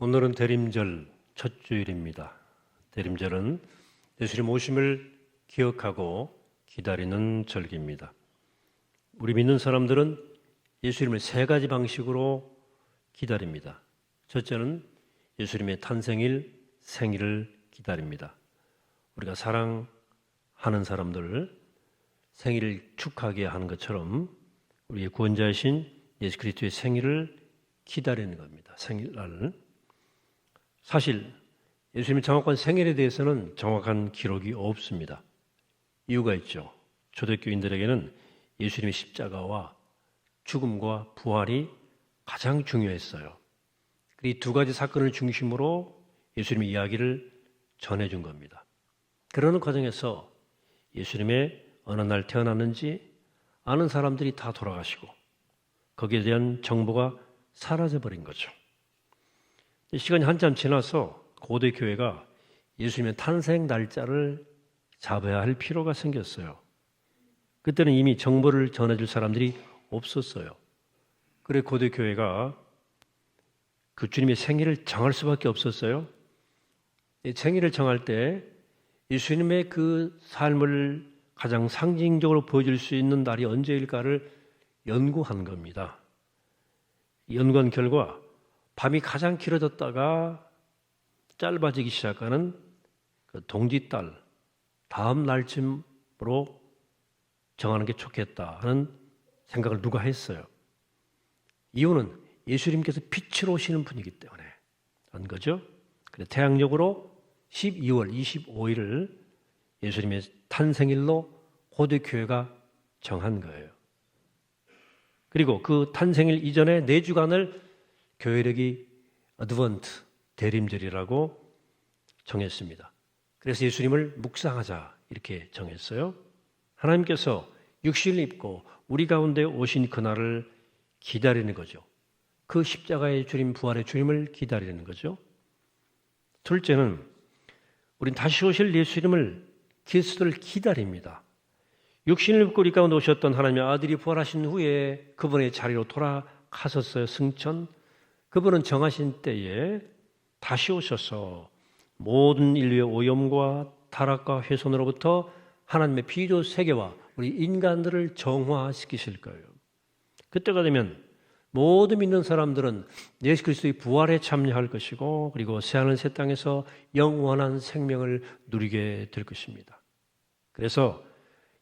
오늘은 대림절 첫 주일입니다. 대림절은 예수님 오심을 기억하고 기다리는 절기입니다. 우리 믿는 사람들은 예수님을 세 가지 방식으로 기다립니다. 첫째는 예수님의 탄생일, 생일을 기다립니다. 우리가 사랑하는 사람들을 생일을 축하하게 하는 것처럼 우리의 구원자이신 예수 그리스도의 생일을 기다리는 겁니다. 생일날을. 사실 예수님의 정확한 생일에 대해서는 정확한 기록이 없습니다. 이유가 있죠. 초대교인들에게는 예수님의 십자가와 죽음과 부활이 가장 중요했어요. 이 두 가지 사건을 중심으로 예수님의 이야기를 전해준 겁니다. 그러는 과정에서 예수님의 어느 날 태어났는지 아는 사람들이 다 돌아가시고 거기에 대한 정보가 사라져버린 거죠. 시간이 한참 지나서 고대 교회가 예수님의 탄생 날짜를 잡아야 할 필요가 생겼어요. 그때는 이미 정보를 전해줄 사람들이 없었어요. 그래 고대 교회가 그 주님의 생일을 정할 수밖에 없었어요. 생일을 정할 때 예수님의 그 삶을 가장 상징적으로 보여줄 수 있는 날이 언제일까를 연구한 겁니다. 연구한 결과 밤이 가장 길어졌다가 짧아지기 시작하는 그 동짓달 다음 날쯤으로 정하는 게 좋겠다 하는 생각을 누가 했어요. 이유는 예수님께서 빛으로 오시는 분이기 때문에 한 거죠. 그래서 태양력으로 12월 25일을 예수님의 탄생일로 고대교회가 정한 거예요. 그리고 그 탄생일 이전에 4주간을 교회력이 어드번트 대림절이라고 정했습니다. 그래서 예수님을 묵상하자 이렇게 정했어요. 하나님께서 육신을 입고 우리 가운데 오신 그날을 기다리는 거죠. 그 십자가의 주님, 부활의 주님을 기다리는 거죠. 둘째는 우린 다시 오실 예수님을 그리스도를 기다립니다. 육신을 입고 우리 가운데 오셨던 하나님의 아들이 부활하신 후에 그분의 자리로 돌아가셨어요. 승천. 그분은 정하신 때에 다시 오셔서 모든 인류의 오염과 타락과 훼손으로부터 하나님의 피조 세계와 우리 인간들을 정화시키실 거예요. 그때가 되면 모든 믿는 사람들은 예수 그리스도의 부활에 참여할 것이고 그리고 새하늘 새 땅에서 영원한 생명을 누리게 될 것입니다. 그래서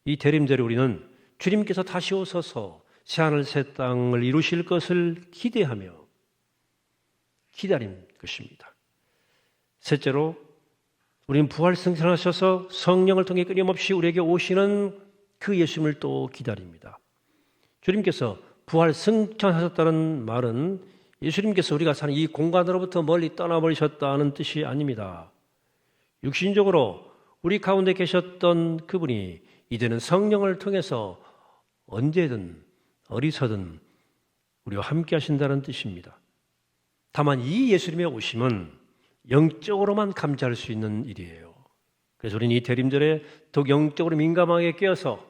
이 대림절에 우리는 주님께서 다시 오셔서 새하늘 새 땅을 이루실 것을 기대하며 기다린 것입니다. 셋째로 우리는 부활 승천하셔서 성령을 통해 끊임없이 우리에게 오시는 그 예수님을 또 기다립니다. 주님께서 부활 승천하셨다는 말은 예수님께서 우리가 사는 이 공간으로부터 멀리 떠나버리셨다는 뜻이 아닙니다. 육신적으로 우리 가운데 계셨던 그분이 이제는 성령을 통해서 언제든 어디서든 우리와 함께 하신다는 뜻입니다. 다만 이 예수님의 오심은 영적으로만 감지할 수 있는 일이에요. 그래서 우리는 이 대림절에 더욱 영적으로 민감하게 깨어서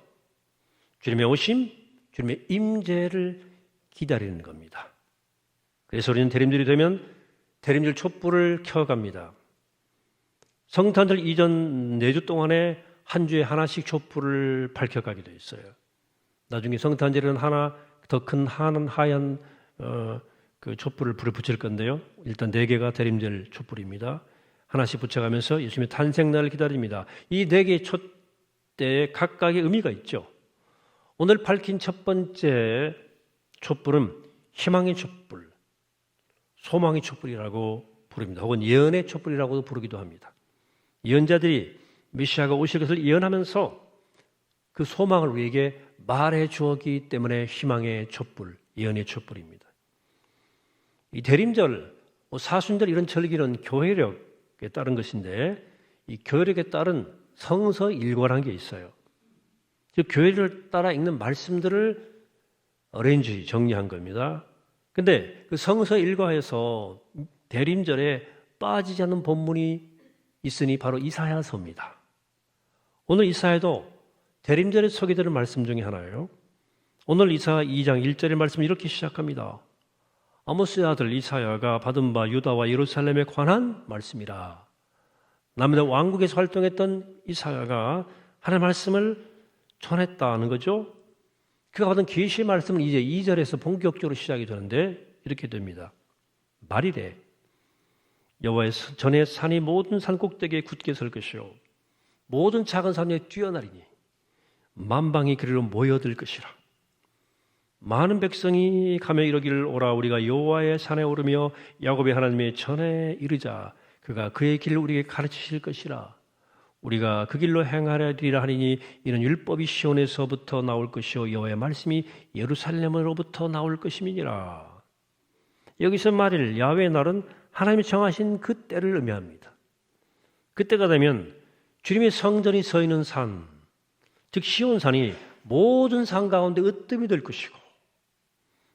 주님의 오심, 주님의 임재를 기다리는 겁니다. 그래서 우리는 대림절이 되면 대림절 촛불을 켜갑니다. 성탄절 이전 4주 동안에 한 주에 하나씩 촛불을 밝혀가게 되어 있어요. 나중에 성탄절에는 하나 더 큰 하얀 그 촛불을 불에 붙일 건데요. 일단 4개가 대림절 촛불입니다. 하나씩 붙여가면서 예수님의 탄생날을 기다립니다. 이 4개의 촛대에 각각의 의미가 있죠. 오늘 밝힌 첫 번째 촛불은 희망의 촛불, 소망의 촛불이라고 부릅니다. 혹은 예언의 촛불이라고도 부르기도 합니다. 예언자들이 메시아가 오실 것을 예언하면서 그 소망을 우리에게 말해 주었기 때문에 희망의 촛불, 예언의 촛불입니다. 이 대림절, 사순절 이런 절기는 교회력에 따른 것인데 이 교회력에 따른 성서 일과라는 게 있어요. 즉 교회를 따라 읽는 말씀들을 어레인지 정리한 겁니다. 근데 그 성서 일과에서 대림절에 빠지지 않는 본문이 있으니 바로 이사야서입니다. 오늘 이사야도 대림절에 소개되는 말씀 중에 하나예요. 오늘 이사야 2장 1절의 말씀은 이렇게 시작합니다. 아모스의 아들 이사야가 받은 바 유다와 예루살렘에 관한 말씀이라. 남유다 왕국에서 활동했던 이사야가 하나님의 말씀을 전했다는 거죠. 그가 받은 계시의 말씀은 이제 2절에서 본격적으로 시작이 되는데 이렇게 됩니다. 말이래. 여호와의 전에 산이 모든 산 꼭대기에 굳게 설 것이요 모든 작은 산 위에 뛰어나리니 만방이 그리로 모여들 것이라. 많은 백성이 가며 이르기를 오라 우리가 여호와의 산에 오르며 야곱의 하나님의 전에 이르자. 그가 그의 길을 우리에게 가르치실 것이라. 우리가 그 길로 행하리라 하니니 이는 율법이 시온에서부터 나올 것이요 여호와의 말씀이 예루살렘으로부터 나올 것임이니라. 여기서 말일 야훼의 날은 하나님이 정하신 그 때를 의미합니다. 그때가 되면 주님의 성전이 서 있는 산, 즉 시온산이 모든 산 가운데 으뜸이 될 것이고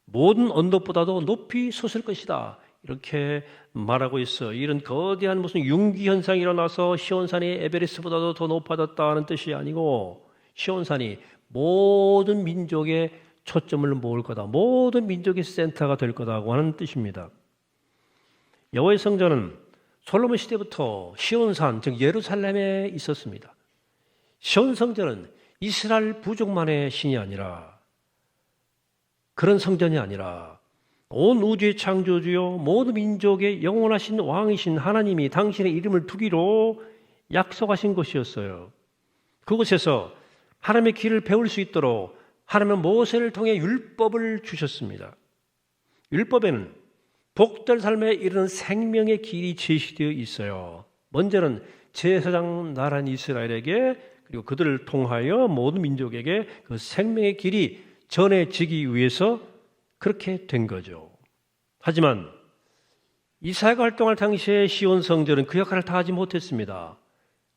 모든 언덕보다도 높이 솟을 것이다. 이렇게 말하고 있어. 이런 거대한 무슨 융기 현상이 일어나서 시온산이 에베레스트보다도 더 높아졌다는 뜻이 아니고 시온산이 모든 민족의 초점을 모을 거다. 모든 민족의 센터가 될 거다고 하는 뜻입니다. 여호와의 성전은 솔로몬 시대부터 시온산, 즉 예루살렘에 있었습니다. 시온 성전은 이스라엘 부족만의 신이 아니라 그런 성전이 아니라 온 우주의 창조주요 모든 민족의 영원하신 왕이신 하나님이 당신의 이름을 두기로 약속하신 곳이었어요. 그곳에서 하나님의 길을 배울 수 있도록 하나님은 모세를 통해 율법을 주셨습니다. 율법에는 복될 삶에 이르는 생명의 길이 제시되어 있어요. 먼저는 제사장 나라인 이스라엘에게 그리고 그들을 통하여 모든 민족에게 그 생명의 길이 전해지기 위해서 그렇게 된 거죠. 하지만 이사야가 활동할 당시에 시온 성전은 그 역할을 다하지 못했습니다.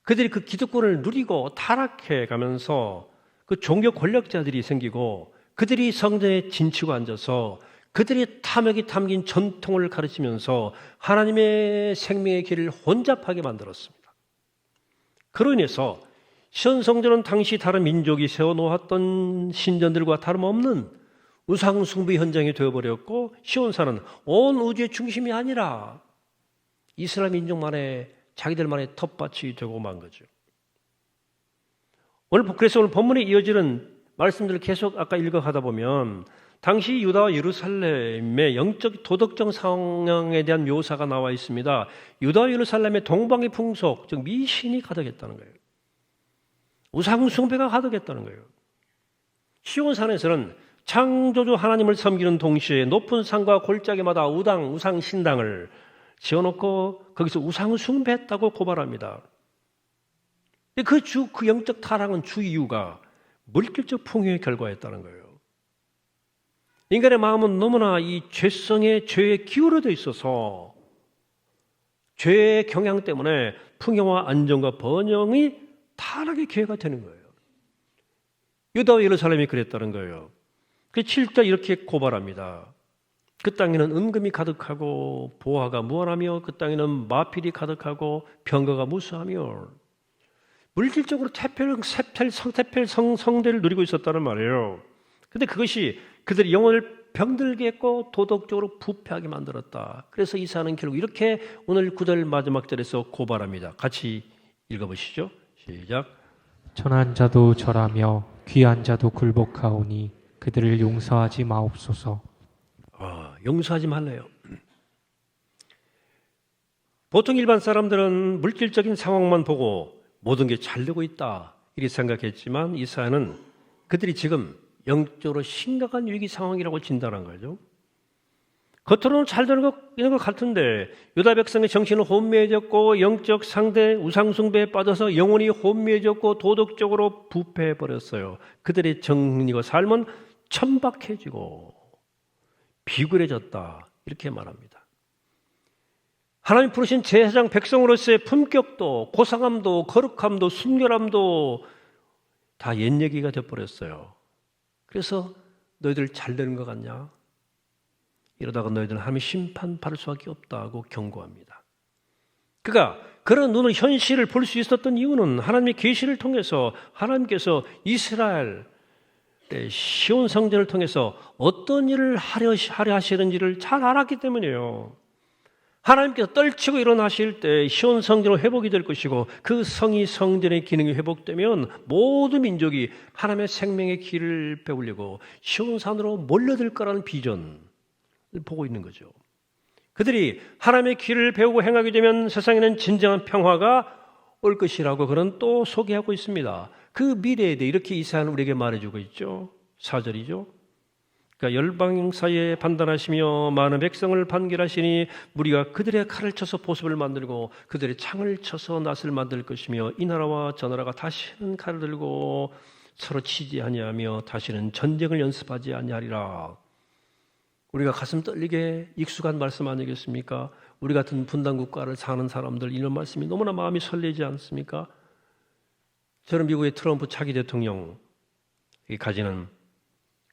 그들이 그 기득권을 누리고 타락해 가면서 그 종교 권력자들이 생기고 그들이 성전에 진치고 앉아서 그들이 탐욕이 담긴 전통을 가르치면서 하나님의 생명의 길을 혼잡하게 만들었습니다. 그로 인해서 시온 성전은 당시 다른 민족이 세워놓았던 신전들과 다름없는 우상 숭배 현장이 되어버렸고 시온산은 온 우주의 중심이 아니라 이스라엘 민족만의 자기들만의 텃밭이 되고 만 거죠. 그래서 오늘 본문에 이어지는 말씀들을 계속 아까 읽어가다 보면 당시 유다와 예루살렘의 영적 도덕적 상황에 대한 묘사가 나와 있습니다. 유다와 예루살렘의 동방의 풍속, 즉 미신이 가득했다는 거예요. 우상 숭배가 가득했다는 거예요. 시온산에서는 창조주 하나님을 섬기는 동시에 높은 산과 골짜기마다 우상 신당을 지어놓고 거기서 우상 숭배했다고 고발합니다. 그 영적 타락은 주 이유가 물질적 풍요의 결과였다는 거예요. 인간의 마음은 너무나 이 죄성의 죄에 기울어져 있어서 죄의 경향 때문에 풍요와 안정과 번영이 타락의 기회가 되는 거예요. 유다와 예루살렘이 그랬다는 거예요. 그 7절 이렇게 고발합니다. 그 땅에는 은금이 가득하고 보화가 무한하며 그 땅에는 마필이 가득하고 병거가 무수하며 물질적으로 성대를 누리고 있었다는 말이에요. 그런데 그것이 그들의 영혼을 병들게 했고 도덕적으로 부패하게 만들었다. 그래서 이사야는 결국 이렇게 오늘 9절 마지막 절에서 고발합니다. 같이 읽어보시죠. 시작. 천한 자도 절하며 귀한 자도 굴복하오니 그들을 용서하지 마옵소서. 용서하지 말래요. 보통 일반 사람들은 물질적인 상황만 보고 모든 게 잘 되고 있다 이렇게 생각했지만 이사야는 그들이 지금 영적으로 심각한 위기 상황이라고 진단한 거죠. 겉으로는 잘 되는 것 같은데 유다 백성의 정신은 혼미해졌고 영적 상대 우상 숭배에 빠져서 영혼이 혼미해졌고 도덕적으로 부패해버렸어요. 그들의 정리와 삶은 천박해지고 비굴해졌다 이렇게 말합니다. 하나님 부르신 제사장 백성으로서의 품격도 고상함도 거룩함도 순결함도 다 옛 얘기가 돼버렸어요. 그래서 너희들 잘 되는 것 같냐? 이러다가 너희들은 하나님의 심판 받을 수밖에 없다고 경고합니다. 그가 그런 눈의 현실을 볼 수 있었던 이유는 하나님의 계시를 통해서 하나님께서 이스라엘 시온 성전을 통해서 어떤 일을 하려 하시는지를 잘 알았기 때문이에요. 하나님께서 떨치고 일어나실 때 시온 성전은 회복이 될 것이고 그 성이 성전의 기능이 회복되면 모든 민족이 하나님의 생명의 길을 배우려고 시온 산으로 몰려들 거라는 비전을 보고 있는 거죠. 그들이 하나님의 길을 배우고 행하게 되면 세상에는 진정한 평화가 올 것이라고 그는 또 소개하고 있습니다. 그 미래에 대해 이렇게 이사야는 우리에게 말해주고 있죠. 4절이죠. 그러니까 열방 사이에 판단하시며 많은 백성을 판결하시니 무리가 그들의 칼을 쳐서 보습을 만들고 그들의 창을 쳐서 낫을 만들 것이며 이 나라와 저 나라가 다시는 칼을 들고 서로 치지 아니하며 다시는 전쟁을 연습하지 아니하리라. 우리가 가슴 떨리게 익숙한 말씀 아니겠습니까? 우리 같은 분단 국가를 사는 사람들 이런 말씀이 너무나 마음이 설레지 않습니까? 저는 미국의 트럼프 차기 대통령이 가지는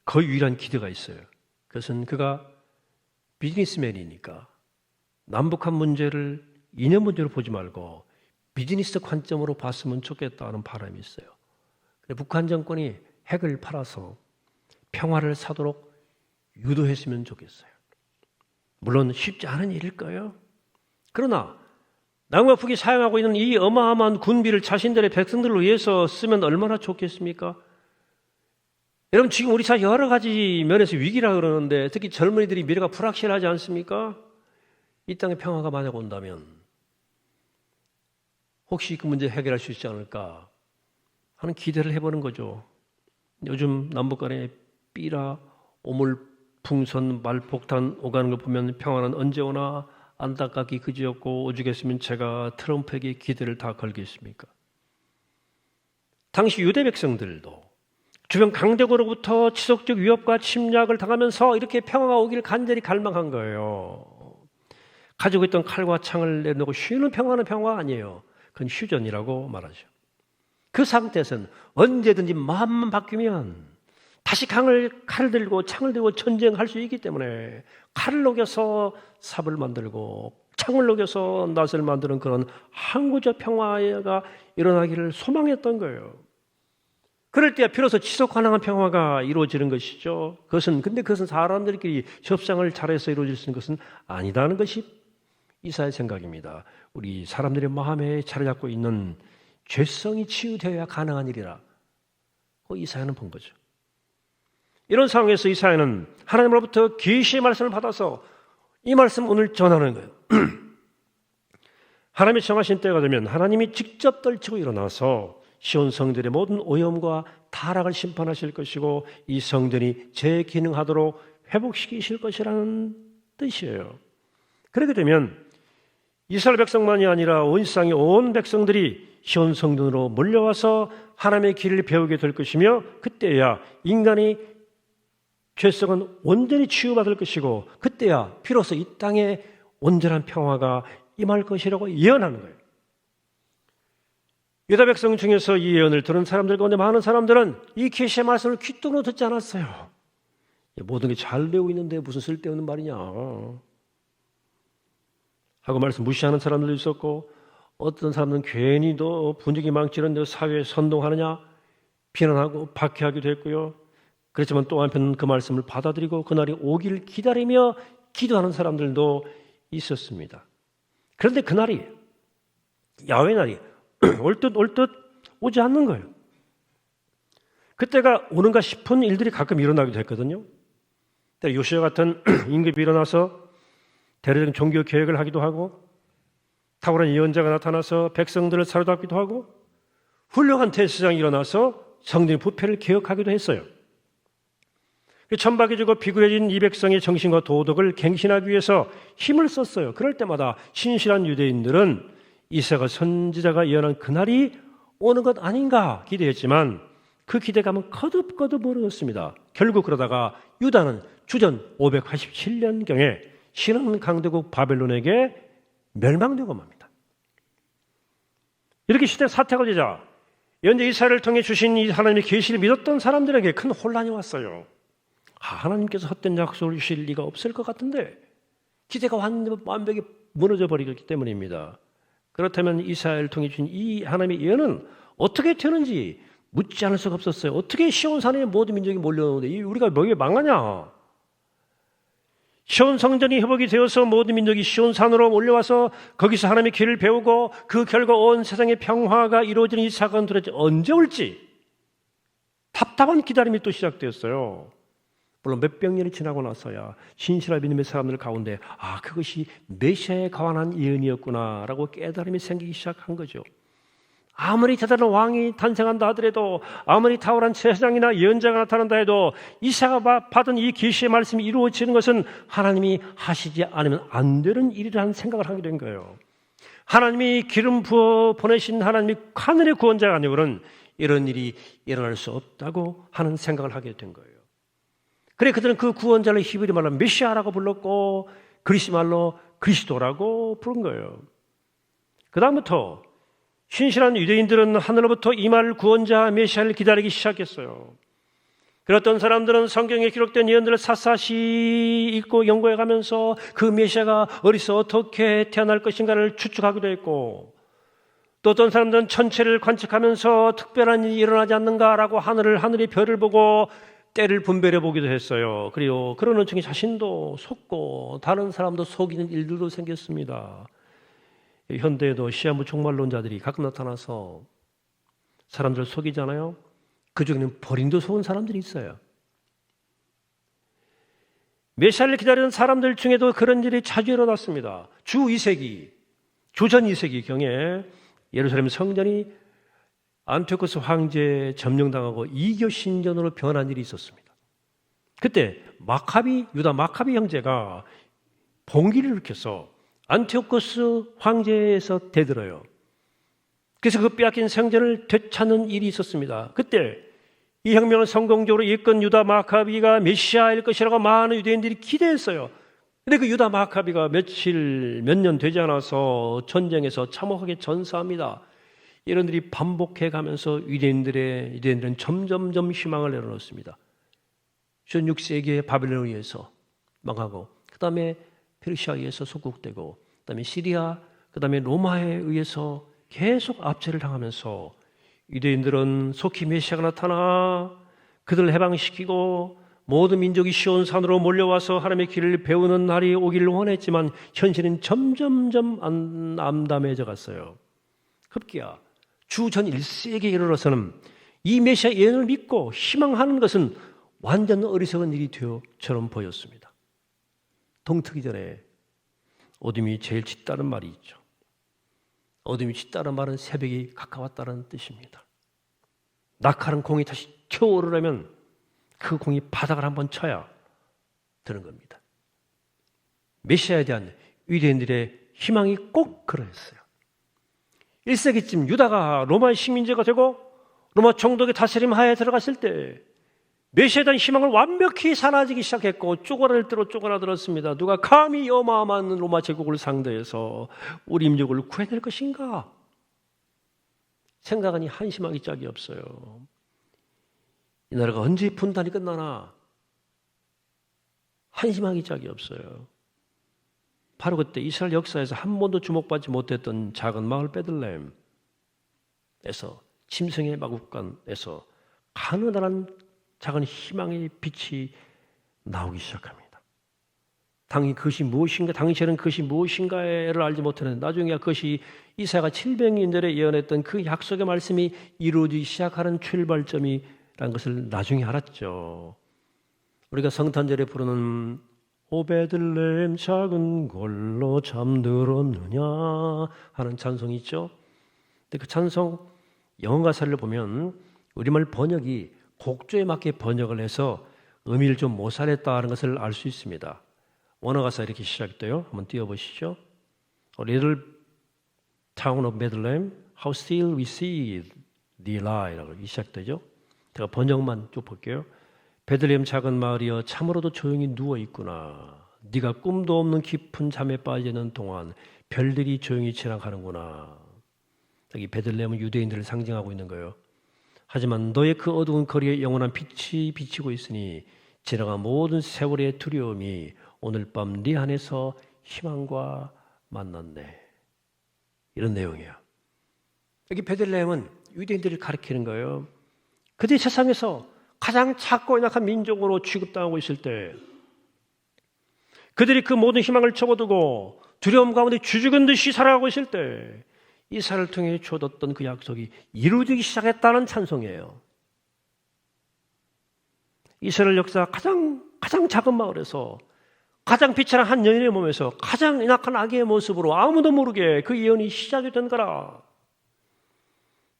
거의 유일한 기대가 있어요. 그것은 그가 비즈니스맨이니까 남북한 문제를 이념 문제로 보지 말고 비즈니스 관점으로 봤으면 좋겠다는 바람이 있어요. 북한 정권이 핵을 팔아서 평화를 사도록 유도했으면 좋겠어요. 물론 쉽지 않은 일일 거예요. 그러나 남과 북이 사용하고 있는 이 어마어마한 군비를 자신들의 백성들을 위해서 쓰면 얼마나 좋겠습니까? 여러분 지금 우리 사회 여러 가지 면에서 위기라 그러는데 특히 젊은이들이 미래가 불확실하지 않습니까? 이 땅에 평화가 만약 온다면 혹시 그 문제 해결할 수 있지 않을까 하는 기대를 해보는 거죠. 요즘 남북 간에 삐라, 오물, 풍선, 말폭탄 오가는 걸 보면 평화는 언제 오나 안타깝기 그지없고 오죽했으면 제가 트럼프에게 기대를 다 걸겠습니까? 당시 유대 백성들도 주변 강대국으로부터 지속적 위협과 침략을 당하면서 이렇게 평화가 오기를 간절히 갈망한 거예요. 가지고 있던 칼과 창을 내놓고 쉬는 평화는 평화가 아니에요. 그건 휴전이라고 말하죠. 그 상태에서는 언제든지 마음만 바뀌면 다시 칼을 들고 창을 들고 전쟁할 수 있기 때문에 칼을 녹여서 삽을 만들고 창을 녹여서 낫을 만드는 그런 항구적 평화가 일어나기를 소망했던 거예요. 그럴 때 비로소 지속 가능한 평화가 이루어지는 것이죠. 근데 그것은 사람들끼리 협상을 잘해서 이루어질 수 있는 것은 아니다는 것이 이사야의 생각입니다. 우리 사람들의 마음에 자리 잡고 있는 죄성이 치유되어야 가능한 일이라 이사야는 본 거죠. 이런 상황에서 이사야는 하나님으로부터 계시의 말씀을 받아서 이 말씀 오늘 전하는 거예요. 하나님이 정하신 때가 되면 하나님이 직접 떨치고 일어나서 시온 성들의 모든 오염과 타락을 심판하실 것이고 이 성전이 재기능하도록 회복시키실 것이라는 뜻이에요. 그렇게 되면 이스라엘 백성만이 아니라 온 세상의 온 백성들이 시온 성전으로 몰려와서 하나님의 길을 배우게 될 것이며 그때야 인간이 죄성은 온전히 치유받을 것이고 그때야 비로소 이 땅에 온전한 평화가 임할 것이라고 예언하는 거예요. 유다 백성 중에서 이 예언을 들은 사람들 가운데 많은 사람들은 이 계시의 말씀을 귓등으로 듣지 않았어요. 모든 게 잘 되고 있는데 무슨 쓸데없는 말이냐 하고 말씀 무시하는 사람들도 있었고 어떤 사람들은 괜히 너 분위기 망치는데 사회에 선동하느냐 비난하고 박해하기도 했고요. 그렇지만 또 한편 그 말씀을 받아들이고 그날이 오기를 기다리며 기도하는 사람들도 있었습니다. 그런데 그날이 야훼 날이 올 듯 오지 않는 거예요. 그때가 오는가 싶은 일들이 가끔 일어나기도 했거든요. 요시야 같은 임금이 일어나서 대대적인 종교 개혁을 하기도 하고 탁월한 예언자가 나타나서 백성들을 사로잡기도 하고 훌륭한 대제사장이 일어나서 성전 부패를 개혁하기도 했어요. 천박해지고 비굴해진 이 백성의 정신과 도덕을 갱신하기 위해서 힘을 썼어요. 그럴 때마다 신실한 유대인들은 이사야 선지자가 예언한 그날이 오는 것 아닌가 기대했지만 그 기대감은 거듭거듭 무너졌습니다. 결국 그러다가 유다는 주전 587년경에 신흥 강대국 바벨론에게 멸망되고 맙니다. 이렇게 시대 사태가 되자 현재 이사야를 통해 주신 이 하나님의 계시를 믿었던 사람들에게 큰 혼란이 왔어요. 하나님께서 헛된 약속을 주실 리가 없을 것 같은데 기대가 완벽히 무너져 버리기 때문입니다. 그렇다면 이사야를 통해 주신 이 하나님의 예언은 어떻게 되는지 묻지 않을 수가 없었어요. 어떻게 시온산에 모든 민족이 몰려오는데 우리가 뭐에 망하냐? 시온 성전이 회복이 되어서 모든 민족이 시온산으로 몰려와서 거기서 하나님의 길을 배우고 그 결과 온 세상의 평화가 이루어지는 이 사건은 도대체 언제 올지 답답한 기다림이 또 시작되었어요. 물론 몇백 년이 지나고 나서야 신실한 믿음의 사람들 가운데 그것이 메시아에 관한 예언이었구나라고 깨달음이 생기기 시작한 거죠. 아무리 대단한 왕이 탄생한다 하더라도 아무리 탁월한 제사장이나 예언자가 나타난다 해도 이사가 받은 이 계시의 말씀이 이루어지는 것은 하나님이 하시지 않으면 안 되는 일이라는 생각을 하게 된 거예요. 하나님이 기름 부어 보내신 하나님이 하늘의 구원자가 아니고는 이런 일이 일어날 수 없다고 하는 생각을 하게 된 거예요. 그래 그들은 그 구원자를 히브리 말로 메시아라고 불렀고 그리스 말로 그리스도라고 부른 거예요. 그 다음부터 신실한 유대인들은 하늘로부터 임할 구원자 메시아를 기다리기 시작했어요. 그랬던 사람들은 성경에 기록된 예언들을 샅샅이 읽고 연구해 가면서 그 메시아가 어디서 어떻게 태어날 것인가를 추측하기도 했고, 또 어떤 사람들은 천체를 관측하면서 특별한 일이 일어나지 않는가라고 하늘의 별을 보고 때를 분별해 보기도 했어요. 그리고 그러는 중에 자신도 속고 다른 사람도 속이는 일들도 생겼습니다. 현대에도 시한부 종말론자들이 가끔 나타나서 사람들을 속이잖아요. 그 중에는 버린도 속은 사람들이 있어요. 메시아를 기다리는 사람들 중에도 그런 일이 자주 일어났습니다. 주 2세기, 주전 2세기경에 예루살렘 성전이 안티오코스 황제에 점령당하고 이교 신전으로 변한 일이 있었습니다. 그때 유다 마카비 형제가 봉기를 일으켜서 안티오코스 황제에서 대들어요. 그래서 그 빼앗긴 성전을 되찾는 일이 있었습니다. 그때 이 혁명을 성공적으로 이끈 유다 마카비가 메시아일 것이라고 많은 유대인들이 기대했어요. 그런데 그 유다 마카비가 몇 년 되지 않아서 전쟁에서 참혹하게 전사합니다. 이런 일이 반복해 가면서 유대인들은 점점점 희망을 내려놓습니다. 16세기에 바벨론에 의해서 망하고, 그 다음에 페르시아에 의해서 속국되고, 그 다음에 시리아, 그 다음에 로마에 의해서 계속 압제를 당하면서 유대인들은 속히 메시아가 나타나 그들을 해방시키고 모든 민족이 시온산으로 몰려와서 하나님의 길을 배우는 날이 오기를 원했지만 현실은 점점점 암담해져 갔어요. 급기야 주전 1세기에 이르러서는 이 메시아 예언을 믿고 희망하는 것은 완전 어리석은 일이 되어처럼 보였습니다. 동트기 전에 어둠이 제일 짙다는 말이 있죠. 어둠이 짙다는 말은 새벽이 가까웠다는 뜻입니다. 낙하는 공이 다시 튀어오르려면 그 공이 바닥을 한번 쳐야 되는 겁니다. 메시아에 대한 유대인들의 희망이 꼭 그러했어요. 1세기쯤 유다가 로마의 식민지가 되고 로마 총독의 다스림 하에 들어갔을 때 메시아에 대한 희망을 완벽히 사라지기 시작했고 쪼그라들 대로 쪼그라들었습니다. 누가 감히 어마어마한 로마 제국을 상대해서 우리 민족을 구해낼 것인가? 생각하니 한심하기 짝이 없어요. 이 나라가 언제 분단이 끝나나 한심하기 짝이 없어요. 바로 그때 이스라엘 역사에서 한 번도 주목받지 못했던 작은 마을 베들레헴에서 짐승의 마국간에서 가느다란 작은 희망의 빛이 나오기 시작합니다. 당연히 그것이 무엇인가, 당시에는 그것이 무엇인가를 알지 못했는데 나중에 그것이 이사야가 700년전에 예언했던 그 약속의 말씀이 이루어지기 시작하는 출발점이라는 것을 나중에 알았죠. 우리가 성탄절에 부르는 오 베들레헴 작은 골로 잠들었느냐 하는 찬송이 있죠. 근데 그 찬송 영어 가사를 보면 우리말 번역이 곡조에 맞게 번역을 해서 의미를 좀 모살했다는 것을 알 수 있습니다. 원어 가사 이렇게 시작돼요. 한번 띄워보시죠. Little town of Bethlehem, how still we see thee lie라고 시작되죠. 제가 번역만 쭉 볼게요. 베들레헴 작은 마을이여 참으로도 조용히 누워 있구나. 네가 꿈도 없는 깊은 잠에 빠지는 동안 별들이 조용히 지나가는구나. 여기 베들레헴은 유대인들을 상징하고 있는 거예요. 하지만 너의 그 어두운 거리에 영원한 빛이 비치고 있으니 지나간 모든 세월의 두려움이 오늘 밤 네 안에서 희망과 만났네. 이런 내용이에요. 여기 베들레헴은 유대인들을 가리키는 거예요. 그들이 세상에서 가장 작고 연약한 민족으로 취급당하고 있을 때, 그들이 그 모든 희망을 접어두고 두려움 가운데 주죽은 듯이 살아가고 있을 때 이사야를 통해 주어졌던 그 약속이 이루어지기 시작했다는 찬송이에요. 이스라엘 역사 가장 작은 마을에서 가장 비천한 한 여인의 몸에서 가장 연약한 아기의 모습으로 아무도 모르게 그 예언이 시작이 된 거라.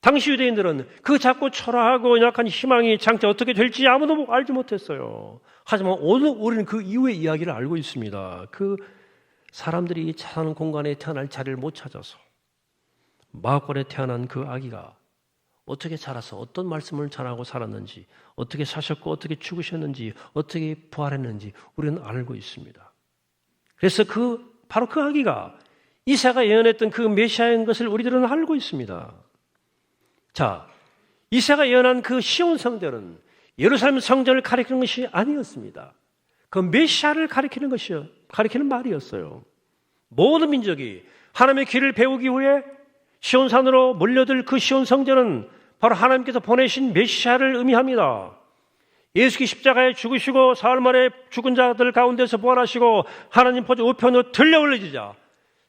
당시 유대인들은 그 작고 초라하고 연약한 희망이 장차 어떻게 될지 아무도 알지 못했어요. 하지만 오늘 우리는 그 이후의 이야기를 알고 있습니다. 그 사람들이 사는 공간에 태어날 자리를 못 찾아서 마을권에 태어난 그 아기가 어떻게 자라서 어떤 말씀을 전하고 살았는지, 어떻게 사셨고 어떻게 죽으셨는지, 어떻게 부활했는지 우리는 알고 있습니다. 그래서 바로 그 아기가 이사야가 예언했던 그 메시아인 것을 우리들은 알고 있습니다. 자, 이사야가 예언한 그 시온 성전은 예루살렘 성전을 가리키는 것이 아니었습니다. 그 메시아를 가리키는 말이었어요. 모든 민족이 하나님의 길을 배우기 위해 시온산으로 몰려들 그 시온 성전은 바로 하나님께서 보내신 메시아를 의미합니다. 예수께서 십자가에 죽으시고 사흘 만에 죽은 자들 가운데서 부활하시고 하나님 보좌 우편으로 들려 올려지자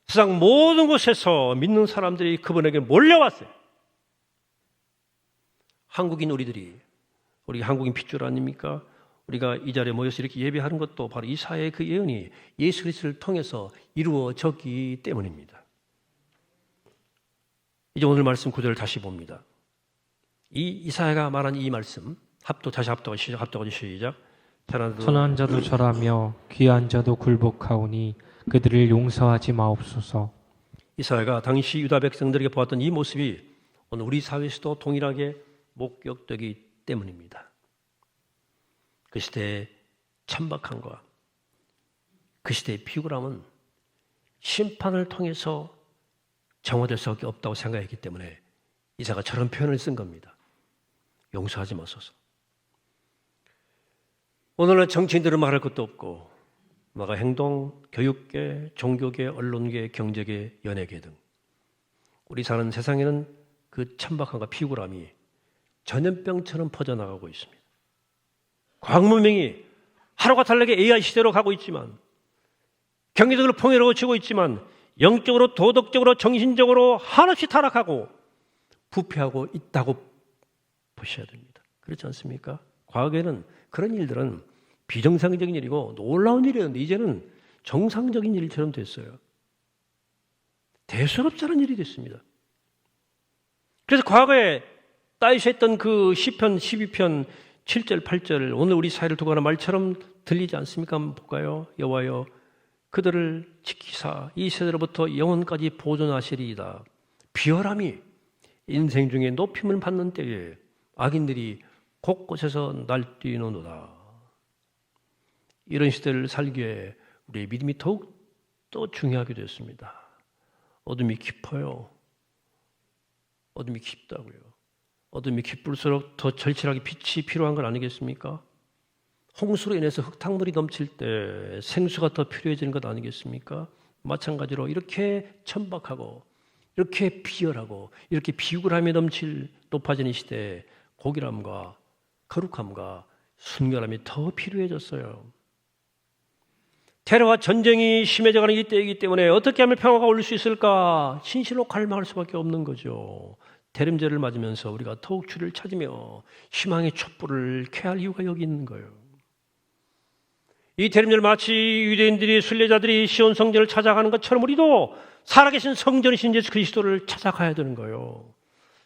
세상 모든 곳에서 믿는 사람들이 그분에게 몰려왔어요. 한국인 우리 한국인 핏줄 아닙니까? 우리가 이 자리에 모여서 이렇게 예배하는 것도 바로 이사야의 그 예언이 예수 그리스도를 통해서 이루어졌기 때문입니다. 이제 오늘 말씀 구절을 다시 봅니다. 이 이사야가 말한 이 말씀 합독하지 시작. 천한 자도 절하며 귀한 자도 굴복하오니 그들을 용서하지 마옵소서. 이사야가 당시 유다 백성들에게 보았던 이 모습이 오늘 우리 사회에서도 동일하게 목격되기 때문입니다. 그 시대의 천박함과 그 시대의 비굴함은 심판을 통해서 정화될 수밖에 없다고 생각했기 때문에 이사야가 저런 표현을 쓴 겁니다. 용서하지 마소서. 오늘날 정치인들은 말할 것도 없고 행동, 교육계, 종교계, 언론계, 경제계, 연예계 등 우리 사는 세상에는 그 천박함과 비굴함이 전염병처럼 퍼져나가고 있습니다. 과학 문명이 하루가 다르게 AI 시대로 가고 있지만 경제적으로 풍요로워지고 있지만 영적으로, 도덕적으로, 정신적으로 한없이 타락하고 부패하고 있다고 보셔야 됩니다. 그렇지 않습니까? 과거에는 그런 일들은 비정상적인 일이고 놀라운 일이었는데 이제는 정상적인 일처럼 됐어요. 대수롭지 않은 일이 됐습니다. 그래서 과거에 따위셨던 그 시편 12편 7절 8절 오늘 우리 사회를 두고 하는 말처럼 들리지 않습니까? 한번 볼까요? 여호와여 그들을 지키사 이 세대로부터 영원까지 보존하시리이다. 비열함이 인생 중에 높임을 받는 때에 악인들이 곳곳에서 날뛰노도다. 이런 시대를 살기에 우리의 믿음이 더욱 더 중요하게 됐습니다. 어둠이 깊어요. 어둠이 깊다고요. 어둠이 깊을수록 더 절실하게 빛이 필요한 건 아니겠습니까? 홍수로 인해서 흙탕물이 넘칠 때 생수가 더 필요해지는 것 아니겠습니까? 마찬가지로 이렇게 천박하고 이렇게 비열하고 이렇게 비굴함이 높아지는 시대에 고결함과 거룩함과 순결함이 더 필요해졌어요. 테러와 전쟁이 심해져가는 이 때이기 때문에 어떻게 하면 평화가 올 수 있을까? 진실로 갈망할 수밖에 없는 거죠. 대림절을 맞으면서 우리가 더욱 주를 찾으며 희망의 촛불을 켜야 할 이유가 여기 있는 거예요. 이 대림절 마치 유대인들이 순례자들이 시온 성전을 찾아가는 것처럼 우리도 살아계신 성전이신 예수 그리스도를 찾아가야 되는 거예요.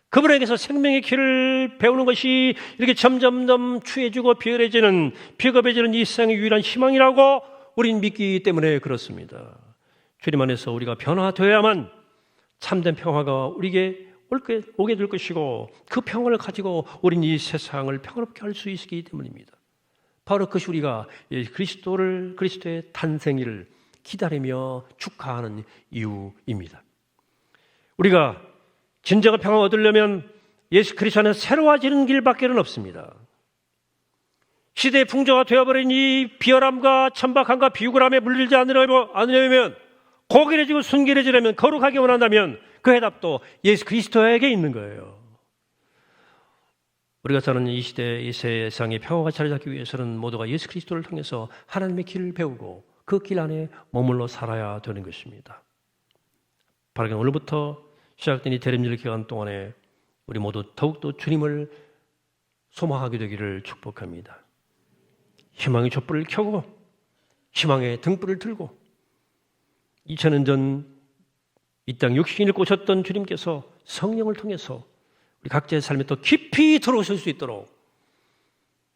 그분에게서 생명의 길을 배우는 것이 이렇게 점점점 추해지고 비열해지는 비겁해지는 이 세상의 유일한 희망이라고 우린 믿기 때문에 그렇습니다. 주님 안에서 우리가 변화되어야만 참된 평화가 우리에게 오게 될 것이고 그 평화를 가지고 우린 이 세상을 평화롭게 할 수 있기 때문입니다. 바로 그것이 우리가 그리스도의 탄생일을 기다리며 축하하는 이유입니다. 우리가 진정한 평화를 얻으려면 예수 그리스도 안에서 새로워지는 길밖에는 없습니다. 시대의 풍조가 되어버린 이 비열함과 천박함과 비굴함에 물들지 않으려면 고결해지고 순결해지려면 거룩하게 원한다면 그 해답도 예수 그리스도에게 있는 거예요. 우리가 사는 이 시대, 이 세상의 평화가 자리 잡기 위해서는 모두가 예수 그리스도를 통해서 하나님의 길을 배우고 그 길 안에 머물러 살아야 되는 것입니다. 바로 오늘부터 시작된 이 대림절 기간 동안에 우리 모두 더욱더 주님을 소망하게 되기를 축복합니다. 희망의 촛불을 켜고 희망의 등불을 들고 2000년 전 이 땅 육신을 꼬셨던 주님께서 성령을 통해서 우리 각자의 삶에 더 깊이 들어오실 수 있도록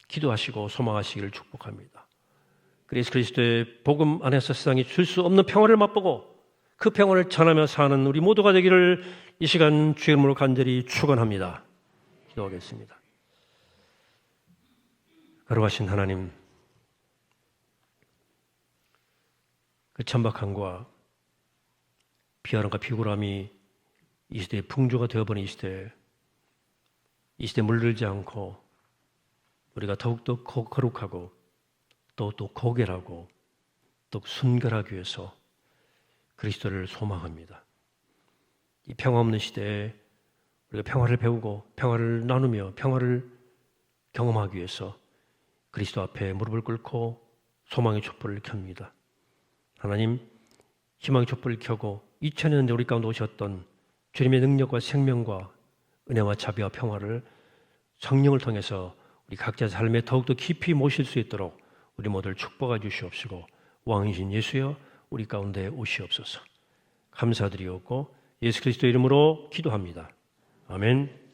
기도하시고 소망하시기를 축복합니다. 그래서 그리스도의 복음 안에서 세상이 줄 수 없는 평화를 맛보고 그 평화를 전하며 사는 우리 모두가 되기를 이 시간 주의 이름으로 간절히 축원합니다. 기도하겠습니다. 거룩하신 하나님, 그 천박함과 비아람과 비굴함이 이 시대의 풍조가 되어버린 이 시대에 물들지 않고 우리가 더욱더 거룩하고 또 고결하고 또 순결하기 위해서 그리스도를 소망합니다. 이 평화 없는 시대에 우리가 평화를 배우고 평화를 나누며 평화를 경험하기 위해서 그리스도 앞에 무릎을 꿇고 소망의 촛불을 켭니다. 하나님, 희망의 촛불을 켜고 2000년 전 우리 가운데 오셨던 주님의 능력과 생명과 은혜와 자비와 평화를 성령을 통해서 우리 각자의 삶에 더욱더 깊이 모실 수 있도록 우리 모두를 축복해 주시옵시고 왕이신 예수여 우리 가운데 오시옵소서. 감사드리옵고 예수 그리스도 이름으로 기도합니다. 아멘.